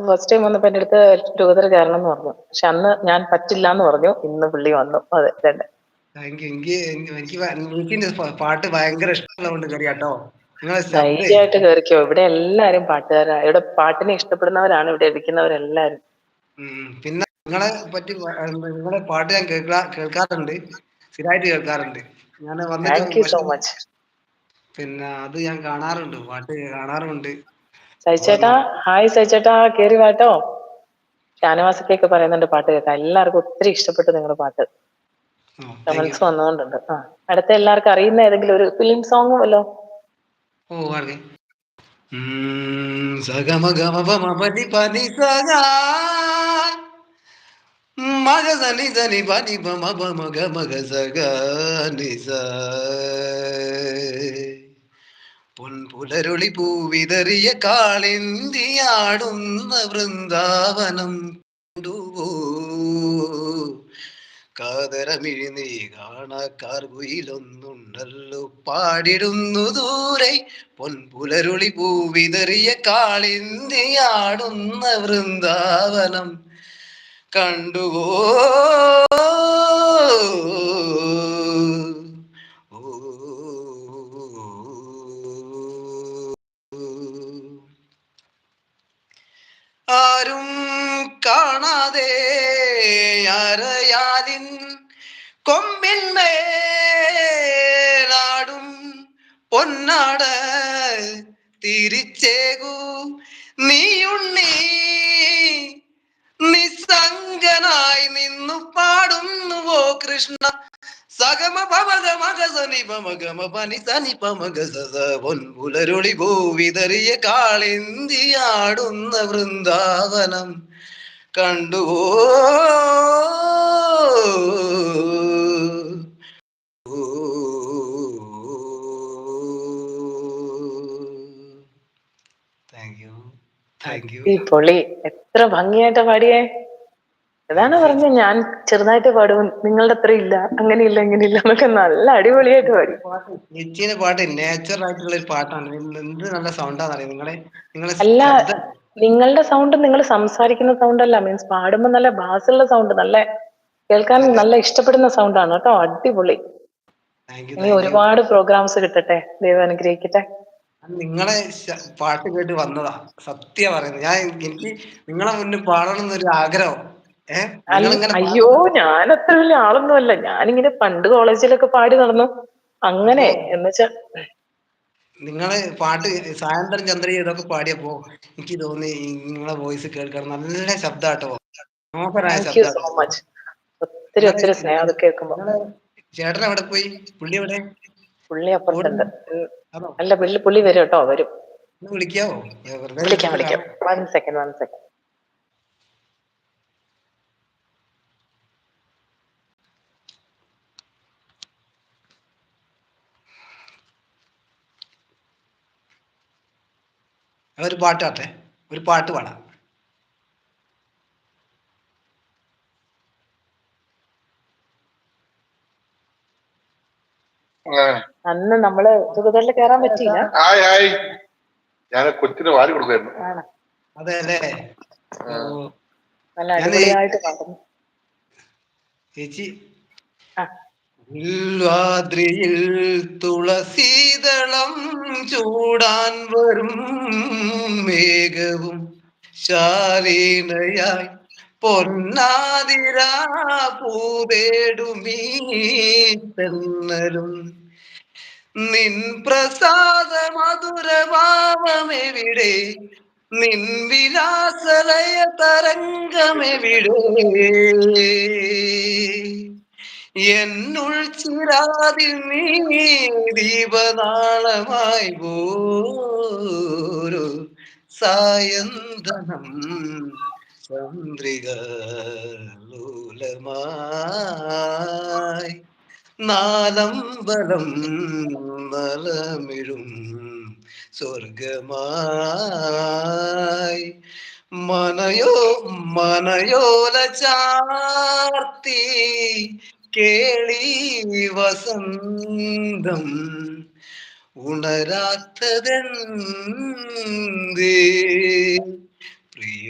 First time വന്നപ്പോ എന്റെ അടുത്ത് രൂപതര ചേരണം എന്ന് പറഞ്ഞു. പക്ഷെ അന്ന് ഞാൻ പറ്റില്ല എന്ന് പറഞ്ഞു. ഇന്ന് പുള്ളി വന്നു. അതെ തന്നെ. എനിക്ക് പാട്ട് ഭയങ്കര ഇഷ്ടമുള്ളതുകൊണ്ട് കയറിയാട്ടോ. നിങ്ങളെ ശബ്ദേ ധൈര്യമായിട്ട് കയറിക്കോ. ഇവിടെ എല്ലാരും പാട്ടുകാരാ. ഇവിടെ പാട്ടിനെ ഇഷ്ടപ്പെടുന്നവരാണ് ഇവിടെ ഇരിക്കുന്നവരെല്ലാരും. പിന്നെ നിങ്ങളെ പറ്റി നിങ്ങളെ പാട്ട് ഞാൻ കേൾക്കാറുണ്ട്, സ്ഥിരമായിട്ട് കേൾക്കാറുണ്ട്. ഞാൻ വന്നിട്ട് താങ്ക് യു സോ പക്ഷെ മച്ച്. പിന്നെ അത് ഞാൻ കാണാറുണ്ട്, പാട്ട് കാണാറുണ്ട്. സൈച്ചേട്ടാ, ഹായ് സൈച്ചേട്ടാ, കേറി വാട്ടോ. ഷാനവാസൊക്കെ പറയുന്നുണ്ട് പാട്ട് കേൾക്കാൻ. എല്ലാവർക്കും ഒത്തിരി ഇഷ്ടപ്പെട്ടു നിങ്ങളുടെ പാട്ട്. കമന്റ്സ് വന്നുകൊണ്ടുണ്ട്. അടുത്ത എല്ലാവർക്കും അറിയുന്ന ഏതെങ്കിലും ഒരു ഫിലിം സോങ് വല്ലോ? ഓ ആർക്കെ സഗമഗമപമപനി പനി സഗാ മഗ സനി സനി പനി പമ പമ ഗമഗ സഗാ നിസ പൊൻപുലരുളി പൂവിതറിയ കാളിന്തിയാടുന്ന വൃന്ദാവനം കൊണ്ടുപോ കാതരമിഴിനീ കാണാക്കാർകുയിലൊന്നുണ്ടല്ലോ പാടിടുന്നു ദൂരെ പൊൻപുലരുളി പൂവിതറിയ കാളിന്തിയാടുന്ന വൃന്ദാവനം കണ്ടുവോ. ആരും കാണാതെ അരയാലിൻ കൊമ്പിന്മേലാടും പൊന്നാട തിരിച്ചേകൂ നീയുണ്ണി നിസ്സംഗനായി നിന്നു പാടുന്നുവോ കൃഷ്ണ സഗമ പമഗ മഗ സനി പമഗമ പനി സനി പമഗ സസ പൊൻപുലരുളി ഭൂവിതറിയ കാളിന്തിയാടുന്ന വൃന്ദാവനം കണ്ടുവോ. പൊളി. എത്ര ഭംഗിയായിട്ടാ പാടിയേ. അതാണ് പറഞ്ഞ ഞാൻ ചെറുതായിട്ട് പാടും, നിങ്ങളുടെ അത്ര ഇല്ല, അങ്ങനെയില്ല ഇങ്ങനെയില്ല എന്നൊക്കെ നല്ല അടിപൊളിയായിട്ട് പാടി. ചേച്ചീന്റെ പാട്ട് നാച്ചുറൽ ആയിട്ടുള്ള ഒരു പാട്ടാണ്. എന്ത് നല്ല സൗണ്ടാന്ന് അറിയാം നിങ്ങളെ അല്ല, നിങ്ങളുടെ സൗണ്ട് നിങ്ങൾ സംസാരിക്കുന്ന സൗണ്ട് അല്ല, മീൻസ് പാടുമ്പോ നല്ല ബാസുള്ള സൗണ്ട്, നല്ല കേൾക്കാൻ നല്ല ഇഷ്ടപ്പെടുന്ന സൗണ്ടാണ് കേട്ടോ. അടിപൊളി. ഇനി ഒരുപാട് പ്രോഗ്രാംസ് കിട്ടട്ടെ, ദൈവം അനുഗ്രഹിക്കട്ടെ. നിങ്ങളെ പാട്ട് കേട്ട് വന്നതാ, സത്യം പറയുന്നത്. എനിക്ക് നിങ്ങളെ മുന്നിൽ പാടണം എന്നൊരു ആഗ്രഹം. അയ്യോ, ഞാൻ അത്ര വലിയ ആളൊന്നുമല്ല. ഞാനിങ്ങനെ പണ്ട് കോളേജിലൊക്കെ പാടി നടന്നു അങ്ങനെ. എന്നുവെച്ചാ നിങ്ങളെ പാട്ട് സായന്തനം ചന്ദ്ര ഇതൊക്കെ പാടിയപ്പോ എനിക്ക് തോന്നി നിങ്ങളെ വോയിസ് കേൾക്കണം. നല്ല ശബ്ദാട്ടോ, മനോഹരമായ ശബ്ദാട്ടോ. ഒത്തിരി ഒത്തിരി സ്നേഹം കേൾക്കുമ്പോ. ചേട്ടൻ എവിടെ പോയി? പുള്ളി എവിടെ? പുള്ളി അപ്പുറത്തുണ്ട്. അല്ല, പുള്ളി വരും കേട്ടോ, വരും. വിളിക്കാവോ? വിളിക്കാം. 1 സെക്കൻഡ്. ഒരു പാട്ടാട്ടെ, ഒരു പാട്ട് പാടാം. അന്ന് നമ്മള് ചുടുകടലിൽ കയറാൻ പറ്റിയില്ല. ഞാൻ കൊച്ചിന് വാരി കൊടുക്കായിരുന്നു. അതെ അല്ലേ? നല്ല അടിപൊളിയായിട്ട് പാടുന്നു ചേച്ചി. ിൽ തുളസീതളം ചൂടാൻ വരും മേഘവും ശാലീനയായി പൊന്നാതിരാ പൂതേടുമീ തെന്നലും നിൻ പ്രസാദ മധുരഭാവമെവിടെ, നിൻ വിലാസലയ തരംഗമെവിടെ, എന്നുൾ ചിരാതിൽ നീ ദീപനാളമായി പോരൂ സായന്തനം ചന്ദ്രിക ലോലമായി നാലമ്പലം നലമിഴും സ്വർഗമായി മനയോല ചാർത്തി കേളി വസന്തം ഉണരാത്തതെന്തേ പ്രിയ